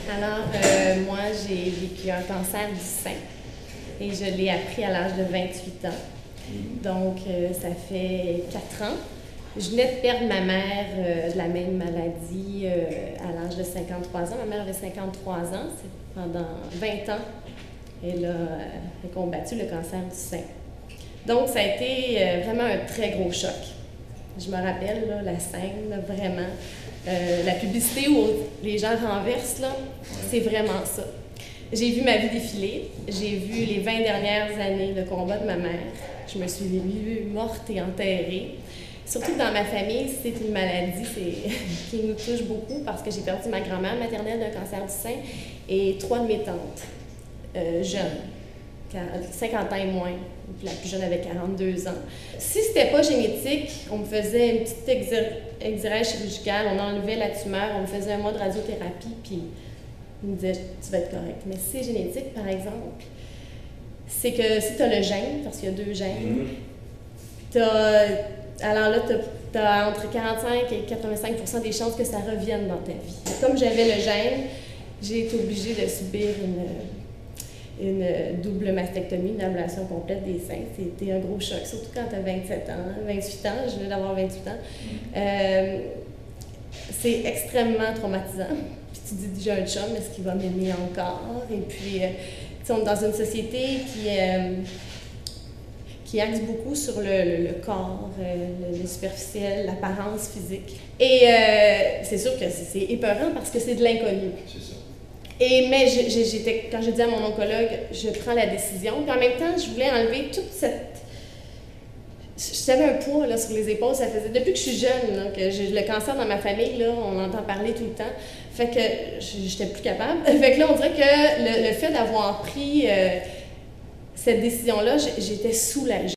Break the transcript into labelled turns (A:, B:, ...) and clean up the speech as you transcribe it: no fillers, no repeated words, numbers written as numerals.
A: Alors, moi, j'ai vécu un cancer du sein et je l'ai appris à l'âge de 28 ans. Donc, ça fait 4 ans. Je venais de perdre ma mère de la même maladie à l'âge de 53 ans. Ma mère avait 53 ans. C'est pendant 20 ans. Elle a combattu le cancer du sein. Donc, ça a été vraiment un très gros choc. Je me rappelle là, la scène, là, vraiment. La publicité où les gens renversent, là, c'est vraiment ça. J'ai vu ma vie défiler. J'ai vu les 20 dernières années de combat de ma mère. Je me suis vue morte et enterrée. Surtout que dans ma famille, c'est une maladie qui nous touche beaucoup parce que j'ai perdu ma grand-mère maternelle d'un cancer du sein et 3 de mes tantes jeunes, 50 ans et moins. Puis la plus jeune avait 42 ans. Si c'était pas génétique, on me faisait une petite exirège chirurgicale, on enlevait la tumeur, on me faisait un mois de radiothérapie, puis on me disait « tu vas être correct ». Mais si c'est génétique, par exemple, c'est que si tu as le gène, parce qu'il y a 2 gènes, alors là, tu as entre 45 et 85% des chances que ça revienne dans ta vie. Comme j'avais le gène, j'ai été obligée de subir une double mastectomie, une ablation complète des seins. C'était un gros choc, surtout quand tu as 27 ans, 28 ans, je venais d'avoir 28 ans. C'est extrêmement traumatisant. Puis tu dis, j'ai un chum, est-ce qu'il va m'aimer encore? Et puis, on est dans une société qui axe beaucoup sur le corps, le superficiel, l'apparence physique. Et c'est sûr que c'est épeurant parce que c'est de l'inconnu.
B: C'est ça.
A: Mais quand j'ai dit à mon oncologue, je prends la décision, puis en même temps, je voulais enlever toute cette... J'avais un poids là, sur les épaules, ça faisait... Depuis que je suis jeune, là, que j'ai le cancer dans ma famille, là, on entend parler tout le temps, fait que j'étais plus capable. Fait que là, on dirait que le fait d'avoir pris cette décision-là, j'étais soulagée.